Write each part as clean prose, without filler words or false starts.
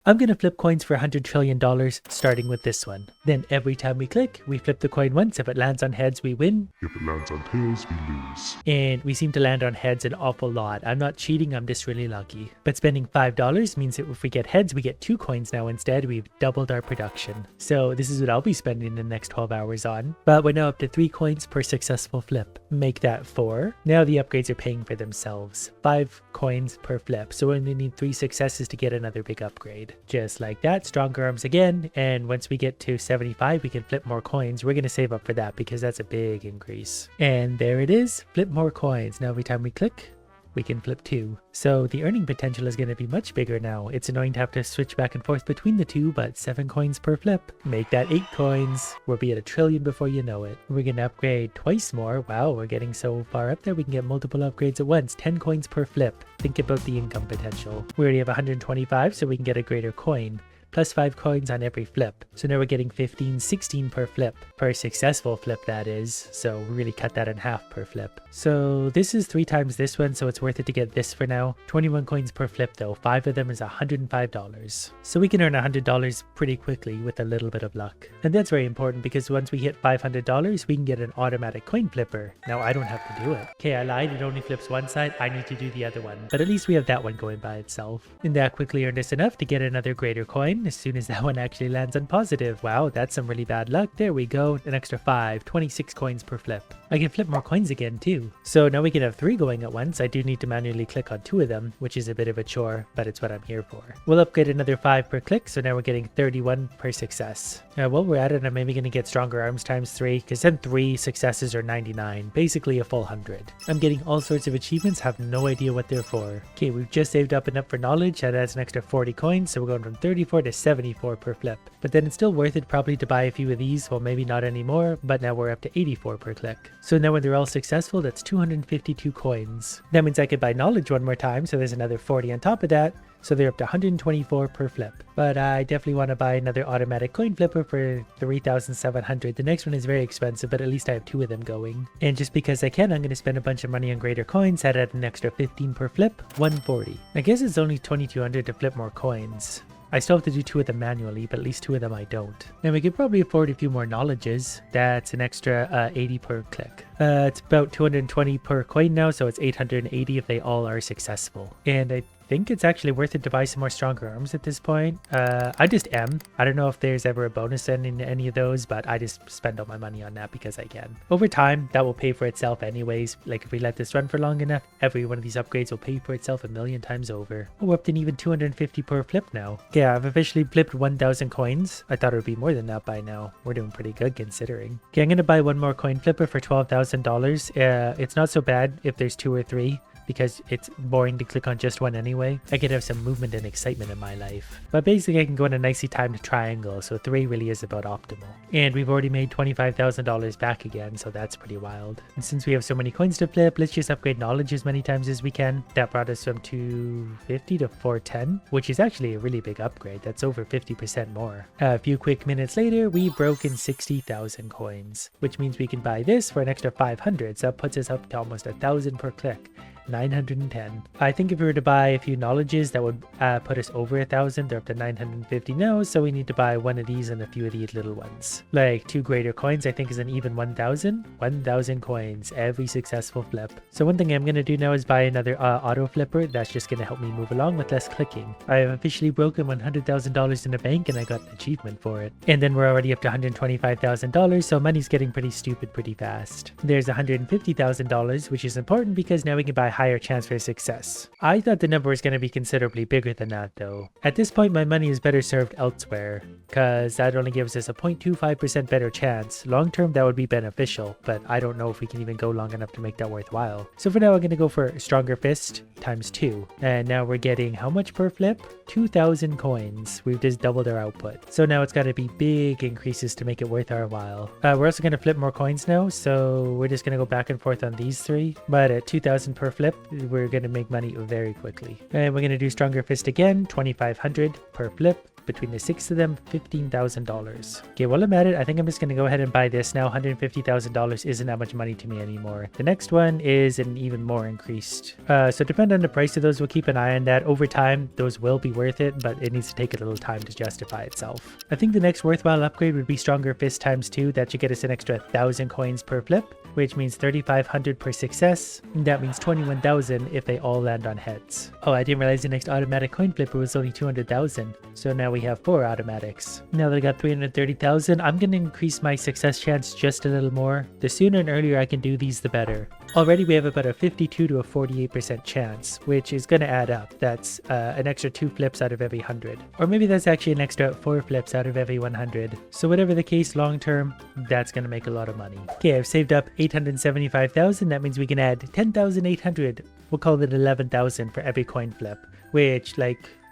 I'm going to flip coins for $100 trillion, starting with this one. Then every time we click, we flip the coin once. If it lands on heads, we win. If it lands on tails, we lose. And we seem to land on heads an awful lot. I'm not cheating, I'm just really lucky. But spending $5 means that if we get heads, we get 2 coins now instead. We've doubled our production. So this is what I'll be spending the next 12 hours on. But we're now up to 3 coins per successful flip. Make that 4. Now the upgrades are paying for themselves. 5 coins per flip. So we only need 3 successes to get another big upgrade. Just like that, stronger arms again, and once we get to 75 we can flip more coins. We're going to save up for that because that's a big increase. And there it is, flip more coins. Now every time we click, we can flip 2. So the earning potential is going to be much bigger now. It's annoying to have to switch back and forth between the two, but 7 coins per flip. Make that 8 coins. We'll be at $1 trillion before you know it. We're going to upgrade twice more. Wow, we're getting so far up there. We can get multiple upgrades at once. 10 coins per flip. Think about the income potential. We already have 125, so we can get a greater coin. Plus 5 coins on every flip. So now we're getting 15, 16 per flip. Per successful flip, that is. So we really cut that in half per flip. So this is 3 times this one, so it's worth it to get this for now. 21 coins per flip though. 5 of them is $105. So we can earn $100 pretty quickly with a little bit of luck. And that's very important because once we hit $500, we can get an automatic coin flipper. Now I don't have to do it. Okay, I lied. It only flips one side. I need to do the other one. But at least we have that one going by itself. And that quickly earned us enough to get another greater coin. As soon as that one actually lands on positive. Wow, that's some really bad luck. There we go. An extra 5, 26 coins per flip. I can flip more coins again too. So now we can have 3 going at once. I do need to manually click on 2 of them, which is a bit of a chore, but it's what I'm here for. We'll upgrade another 5 per click, so now we're getting 31 per success. While we're at it, I'm maybe going to get stronger arms times 3, because then 3 successes are 99, basically a full 100. I'm getting all sorts of achievements, have no idea what they're for. Okay, we've just saved up enough for knowledge, that adds an extra 40 coins, so we're going from 34 to 74 per flip. But then it's still worth it probably to buy a few of these, well maybe not anymore, but now we're up to 84 per click. So now when they're all successful, that's 252 coins. That means I could buy knowledge one more time, so there's another 40 on top of that. So they're up to 124 per flip. But I definitely want to buy another automatic coin flipper for 3,700. The next one is very expensive, but at least I have 2 of them going. And just because I can, I'm going to spend a bunch of money on greater coins. That add an extra 15 per flip, 140. I guess it's only 2,200 to flip more coins. I still have to do 2 of them manually, but at least 2 of them I don't. And we could probably afford a few more knowledges. That's an extra 80 per click. It's about 220 per coin now, so it's 880 if they all are successful. And I think it's actually worth it to buy some more stronger arms at this point. I just am. I don't know if there's ever a bonus in any of those, but I just spend all my money on that because I can. Over time, that will pay for itself anyways. Like if we let this run for long enough, every one of these upgrades will pay for itself 1,000,000 times over. Oh, we're up to even 250 per flip now. Yeah, I've officially flipped 1,000 coins. I thought it would be more than that by now. We're doing pretty good considering. Okay, I'm going to buy one more coin flipper for $12,000. It's not so bad if there's 2 or 3. Because it's boring to click on just one anyway. I could have some movement and excitement in my life. But basically I can go in a nicely timed triangle, so 3 really is about optimal. And we've already made $25,000 back again, so that's pretty wild. And since we have so many coins to flip, let's just upgrade knowledge as many times as we can. That brought us from 250 to 410, which is actually a really big upgrade. That's over 50% more. A few quick minutes later, we broke in 60,000 coins, which means we can buy this for an extra 500, so that puts us up to almost 1,000 per click. 910. I think if we were to buy a few knowledges, that would put us over 1,000. They're up to 950 now, so we need to buy one of these and a few of these little ones. Like 2 greater coins, I think is an even 1,000. 1,000 coins every successful flip. So one thing I'm going to do now is buy another auto flipper. That's just going to help me move along with less clicking. I have officially broken $100,000 in the bank and I got an achievement for it. And then we're already up to $125,000, so money's getting pretty stupid pretty fast. There's $150,000, which is important because now we can buy higher chance for success. I thought the number was going to be considerably bigger than that though. At this point my money is better served elsewhere, because that only gives us a 0.25% better chance. Long term that would be beneficial, but I don't know if we can even go long enough to make that worthwhile. So for now I'm going to go for Stronger Fist times 2. And now we're getting how much per flip? 2,000 coins. We've just doubled our output. So now it's got to be big increases to make it worth our while. We're also going to flip more coins now, so we're just going to go back and forth on these 3. But at 2,000 per flip, we're going to make money very quickly. And we're going to do Stronger Fist again, 2,500 per flip. between the 6 of them, $15,000. Okay, while I'm at it, I think I'm just going to go ahead and buy this now. $150,000 isn't that much money to me anymore. The next one is an even more increased. So depending on the price of those, we'll keep an eye on that. Over time, those will be worth it, but it needs to take a little time to justify itself. I think the next worthwhile upgrade would be Stronger Fist ×2. That should get us an extra 1,000 coins per flip, which means 3,500 per success. And that means 21,000 if they all land on heads. Oh, I didn't realize the next automatic coin flipper was only 200,000. So now we have 4 automatics. Now that I got 330,000, I'm going to increase my success chance just a little more. The sooner and earlier I can do these, the better. Already we have about a 52 to a 48% chance, which is going to add up. That's an extra 2 flips out of every 100. Or maybe that's actually an extra 4 flips out of every 100. So whatever the case, long term, that's going to make a lot of money. Okay, I've saved up 875,000. That means we can add 10,800. We'll call it 11,000 for every coin flip, which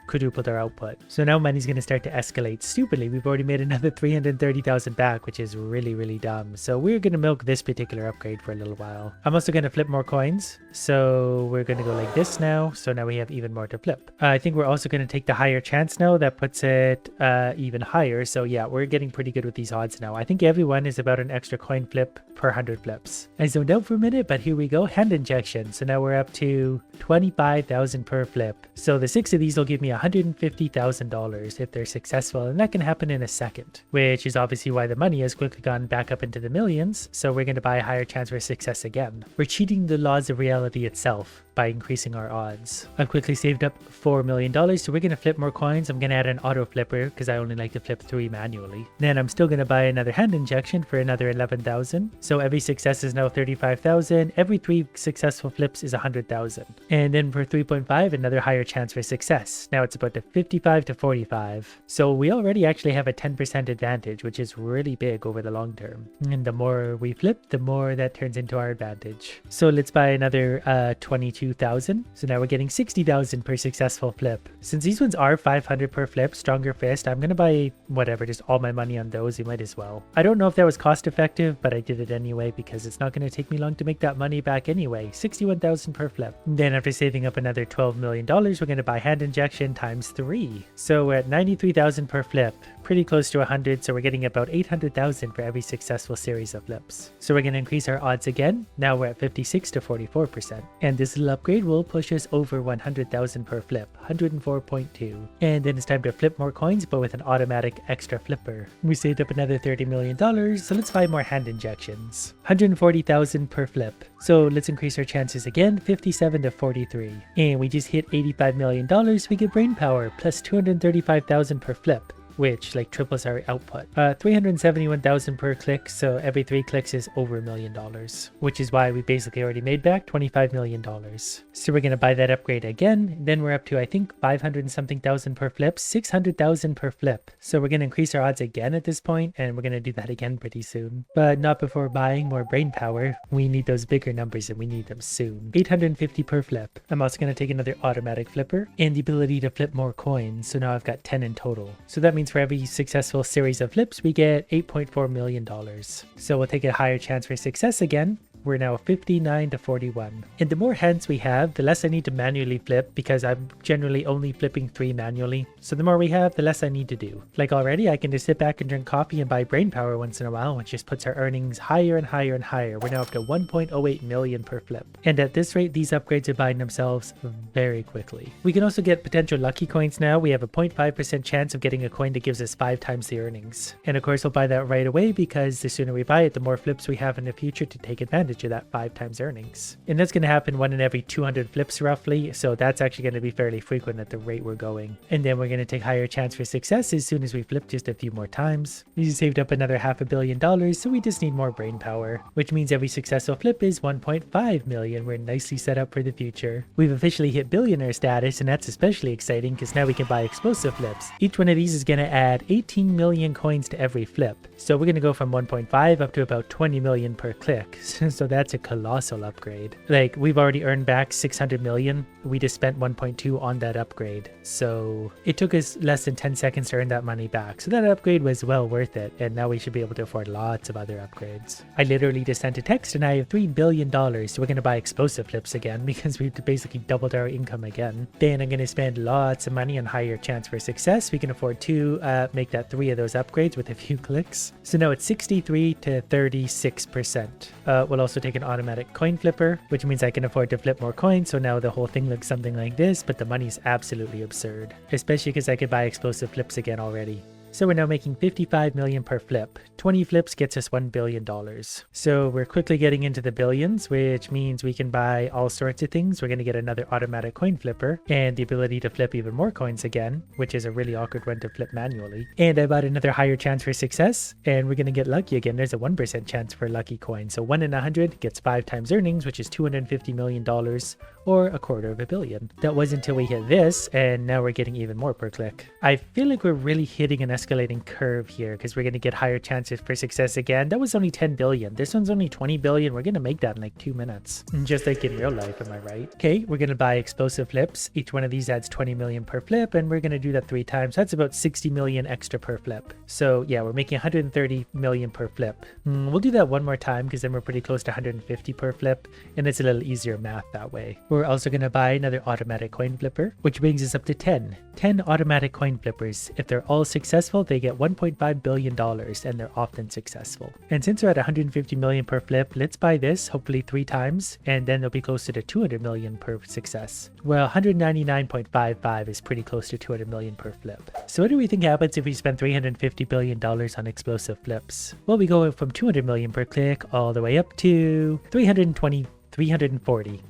quadrupled our output. So now money's going to start to escalate stupidly. We've already made another 330,000 back, which is really, really dumb. So we're going to milk this particular upgrade for a little while. I'm also going to flip more coins. So we're going to go like this now. So now we have even more to flip. I think we're also going to take the higher chance now. That puts it even higher. So yeah, we're getting pretty good with these odds now. I think everyone is about an extra coin flip per 100 flips. I zoned out for a minute, but here we go. Hand injection. So now we're up to 25,000 per flip. So the 6 of these will give me $150,000 if they're successful, and that can happen in a second, which is obviously why the money has quickly gone back up into the millions. So we're going to buy a higher chance for success again. We're cheating the laws of reality itself by increasing our odds. I've quickly saved up $4 million, so we're going to flip more coins. I'm going to add an auto flipper because I only like to flip 3 manually. Then I'm still going to buy another hand injection for another 11,000. So every success is now 35,000. Every 3 successful flips is 100,000. And then for 3.5, another higher chance for success. Now it's about to 55 to 45. So we already actually have a 10% advantage, which is really big over the long term. And the more we flip, the more that turns into our advantage. So let's buy another 22,000. So now we're getting 60,000 per successful flip. Since these ones are 500 per flip, Stronger Fist, I'm going to buy whatever, just all my money on those. You might as well. I don't know if that was cost effective, but I did it anyway because it's not going to take me long to make that money back anyway. 61,000 per flip. Then after saving up another $12 million, we're going to buy hand injection ×3. So we're at 93,000 per flip. Pretty close to 100, so we're getting about 800,000 for every successful series of flips. So we're going to increase our odds again. Now we're at 56 to 44%. And this little upgrade will push us over 100,000 per flip, 104.2. And then it's time to flip more coins, but with an automatic extra flipper. We saved up another $30 million, so let's buy more hand injections. 140,000 per flip. So let's increase our chances again, 57 to 43. And we just hit $85 million, we get brain power, plus 235,000 per flip, which triples our output. 371,000 per click, so every 3 clicks is over $1 million, which is why we basically already made back $25 million. So we're going to buy that upgrade again. Then we're up to, I think, 500 and something thousand per flip, 600,000 per flip. So we're going to increase our odds again at this point, and we're going to do that again pretty soon. But not before buying more brain power. We need those bigger numbers and we need them soon. 850 per flip. I'm also going to take another automatic flipper and the ability to flip more coins. So now I've got 10 in total. So that means for every successful series of flips, we get $8.4 million. So we'll take a higher chance for success again. We're now 59 to 41. And the more hands we have, the less I need to manually flip because I'm generally only flipping 3 manually. So the more we have, the less I need to do. Like already, I can just sit back and drink coffee and buy brain power once in a while, which just puts our earnings higher and higher and higher. We're now up to 1.08 million per flip. And at this rate, these upgrades are buying themselves very quickly. We can also get potential lucky coins now. We have a 0.5% chance of getting a coin that gives us 5 times the earnings. And of course, we'll buy that right away because the sooner we buy it, the more flips we have in the future to take advantage of that 5 times earnings. And that's going to happen 1 in every 200 flips roughly, so that's actually going to be fairly frequent at the rate we're going. And then we're going to take higher chance for success as soon as we flip just a few more times. We saved up another $500 million, so we just need more brain power, which means every successful flip is 1.5 million. We're nicely set up for the future. We've officially hit billionaire status, and that's especially exciting because now we can buy explosive flips. Each one of these is going to add 18 million coins to every flip. So we're going to go from 1.5 up to about 20 million per click. So that's a colossal upgrade. Like, we've already earned back 600 million. We just spent 1.2 on that upgrade. So it took us less than 10 seconds to earn that money back. So that upgrade was well worth it. And now we should be able to afford lots of other upgrades. I literally just sent a text and I have $3 billion. So we're going to buy explosive flips again because we've basically doubled our income again. Then I'm going to spend lots of money on higher chance for success. We can afford to make that 3 of those upgrades with a few clicks. So now it's 63 to 36%. We'll also take an automatic coin flipper, which means I can afford to flip more coins. So now the whole thing looks something like this, but the money's absolutely absurd, especially because I could buy explosive flips again already. So we're now making 55 million per flip. 20 flips gets us $1 billion. So we're quickly getting into the billions, which means we can buy all sorts of things. We're going to get another automatic coin flipper and the ability to flip even more coins again, which is a really awkward one to flip manually. And I bought another higher chance for success, and we're going to get lucky again. There's a 1% chance for a lucky coin. So 1 in 100 gets 5 times earnings, which is $250 million or $250 million. That was until we hit this, and now we're getting even more per click. I feel like we're really hitting an escalating curve here because we're going to get higher chances for success again. That was only 10 billion. This one's only 20 billion. We're going to make that in like 2 minutes. Just like in real life, am I right? Okay, we're going to buy explosive flips. Each one of these adds 20 million per flip, and we're going to do that 3 times. That's about 60 million extra per flip. So yeah, we're making 130 million per flip. We'll do that one more time because then we're pretty close to 150 per flip, and it's a little easier math that way. We're also going to buy another automatic coin flipper, which brings us up to 10 automatic coin flippers. If they're all successful, they get $1.5 billion, and they're often successful. And since we're at 150 million per flip, let's buy this hopefully 3 times, and then they'll be closer to 200 million per success. Well, 199.55 is pretty close to 200 million per flip. So what do we think happens if we spend $350 billion on explosive flips? Well, we go from 200 million per click all the way up to 340.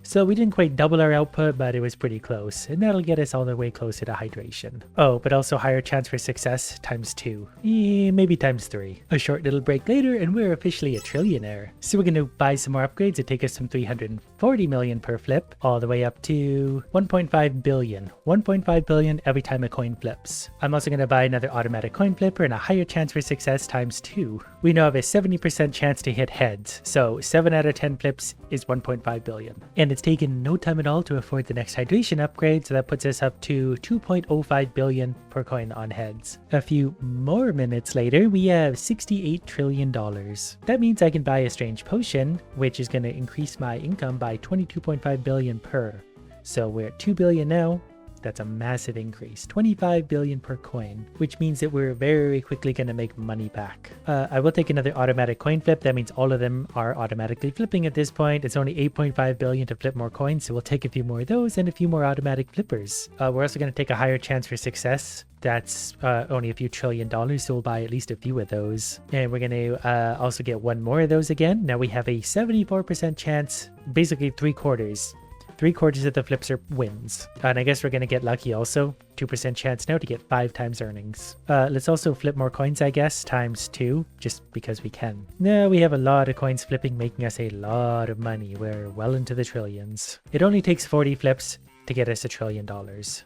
So we didn't quite double our output, but it was pretty close, and that'll get us all the way closer to hydration. Oh, but also higher chance for success times 2, maybe times 3. A short little break later and we're officially a trillionaire. So we're going to buy some more upgrades that take us from 340 million per flip all the way up to 1.5 billion. 1.5 billion every time a coin flips. I'm also going to buy another automatic coin flipper and a higher chance for success times 2. We now have a 70% chance to hit heads, so 7 out of 10 flips is 1.5 billion. And it's taken no time at all to afford the next hydration upgrade, so that puts us up to 2.05 billion per coin on heads. A few more minutes later, we have $68 trillion. That means I can buy a strange potion, which is going to increase my income by 22.5 billion per. So we're at 2 billion now. That's a massive increase, 25 billion per coin, which means that we're very quickly going to make money back. I will take another automatic coin flip. That means all of them are automatically flipping at this point. It's only 8.5 billion to flip more coins, so we'll take a few more of those and a few more automatic flippers. We're also going to take a higher chance for success. That's only a few $1 trillion, so we'll buy at least a few of those. And we're going to also get 1 more of those again. Now we have a 74% chance, basically 3/4. 3/4 of the flips are wins. And I guess we're going to get lucky also. 2% chance now to get 5 times earnings. Let's also flip more coins, I guess, times 2, just because we can. Now we have a lot of coins flipping, making us a lot of money. We're well into the trillions. It only takes 40 flips to get us $1 trillion.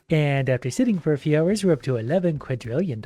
And after sitting for a few hours, we're up to $11 quadrillion,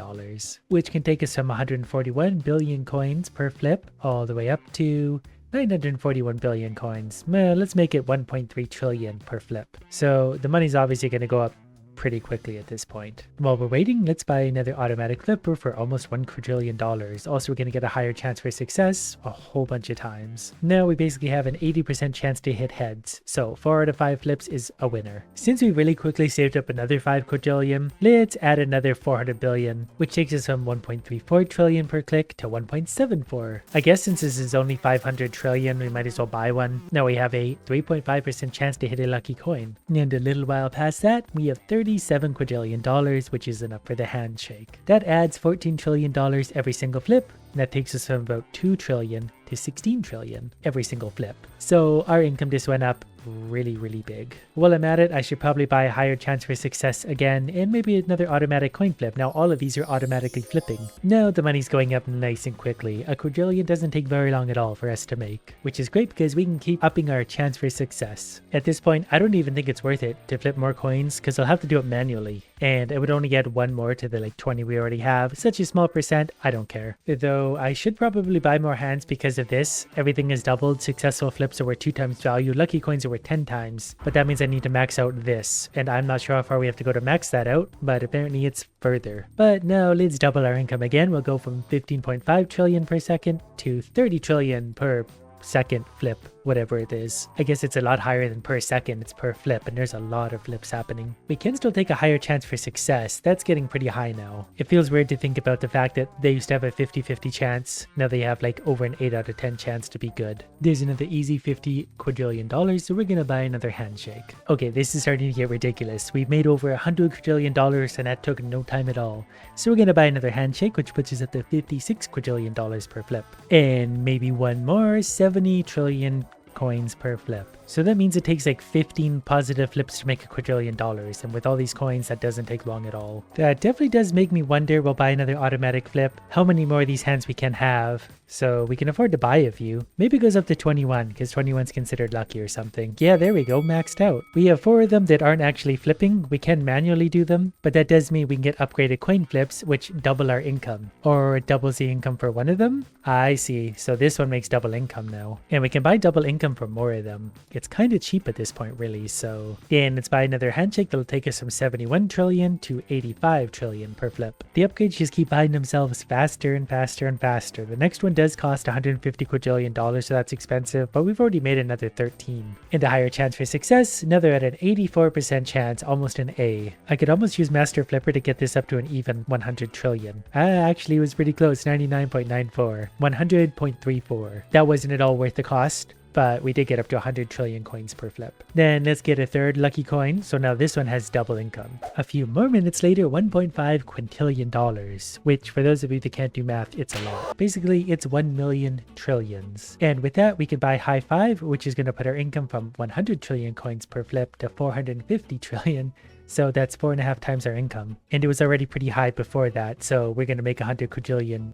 which can take us from 141 billion coins per flip all the way up to 941 billion coins. Let's make it 1.3 trillion per flip. So the money's obviously going to go up pretty quickly at this point. While we're waiting, let's buy another automatic flipper for almost $1 quadrillion. Also, we're going to get a higher chance for success a whole bunch of times. Now we basically have an 80% chance to hit heads, so 4 out of 5 flips is a winner. Since we really quickly saved up another 5 quadrillion, let's add another 400 billion, which takes us from 1.34 trillion per click to 1.74. I guess since this is only 500 trillion, we might as well buy one. Now we have a 3.5% chance to hit a lucky coin. And a little while past that, we have $37 quadrillion, which is enough for the handshake. That adds $14 trillion every single flip. And that takes us from about 2 trillion to 16 trillion every single flip. So our income just went up really, really big. While I'm at it, I should probably buy a higher chance for success again, and maybe another automatic coin flip. Now all of these are automatically flipping. Now the money's going up nice and quickly. A quadrillion doesn't take very long at all for us to make, which is great because we can keep upping our chance for success. At this point, I don't even think it's worth it to flip more coins because I'll have to do it manually, and I would only get one more to the like 20 we already have. Such a small percent, I don't care. Though I should probably buy more hands because of this. Everything is doubled. Successful flips are worth 2 times value. Lucky coins are worth 10 times. But that means I need to max out this. And I'm not sure how far we have to go to max that out, but apparently it's further. But now let's double our income again. We'll go from 15.5 trillion per second to 30 trillion per second flip, whatever it is. I guess it's a lot higher than per second, it's per flip, and there's a lot of flips happening. We can still take a higher chance for success. That's getting pretty high now. It feels weird to think about the fact that they used to have a 50-50 chance. Now they have like over an 8 out of 10 chance to be good. There's another easy $50 quadrillion, so we're gonna buy another handshake. Okay, this is starting to get ridiculous. We've made over $100 quadrillion and that took no time at all. So we're gonna buy another handshake, which puts us at the $56 quadrillion per flip. And maybe one more, 70 trillion coins per flip. So that means it takes like 15 positive flips to make $1 quadrillion, and with all these coins that doesn't take long at all. That definitely does make me wonder, we'll buy another automatic flip, how many more of these hands we can have, so we can afford to buy a few. Maybe it goes up to 21 because 21's considered lucky or something. Yeah, there we go, maxed out. We have 4 of them that aren't actually flipping. We can manually do them, but that does mean we can get upgraded coin flips which double our income, or it doubles the income for one of them. I see, so this one makes double income now, and we can buy double income for more of them. It's kind of cheap at this point really, so then let's buy another handshake that'll take us from 71 trillion to 85 trillion per flip. The upgrades just keep buying themselves faster and faster and faster. The next one does cost $150 quadrillion, so that's expensive, but we've already made another 13. And a higher chance for success, another at an 84% chance, almost an A. I could almost use Master Flipper to get this up to an even 100 trillion. Actually it was pretty close, 99.94, 100.34. That wasn't at all worth the cost, but we did get up to 100 trillion coins per flip. Then let's get a third lucky coin, so now this one has double income. A few more minutes later, $1.5 quintillion, which for those of you that can't do math, it's a lot. Basically, it's 1 million trillions. And with that, we can buy high five, which is going to put our income from 100 trillion coins per flip to 450 trillion. So that's 4.5 times our income. And it was already pretty high before that, so we're going to make $100 quadrillion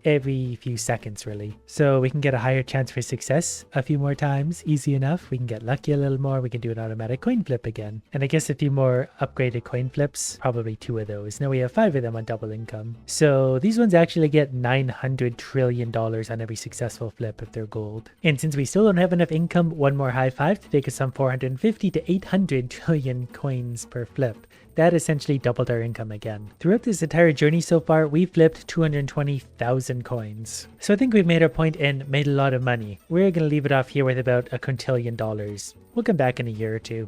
every few seconds really. So we can get a higher chance for success a few more times, easy enough. We can get lucky a little more, we can do an automatic coin flip again. And I guess a few more upgraded coin flips, probably 2 of those. Now we have 5 of them on double income. So these ones actually get $900 trillion on every successful flip if they're gold. And since we still don't have enough income, one more high five to take us from 450 to 800 trillion coins per flip. That essentially doubled our income again. Throughout this entire journey so far, we've flipped 220,000 coins. So I think we've made our point and made a lot of money. We're going to leave it off here with about $1 quintillion. We'll come back in a year or two.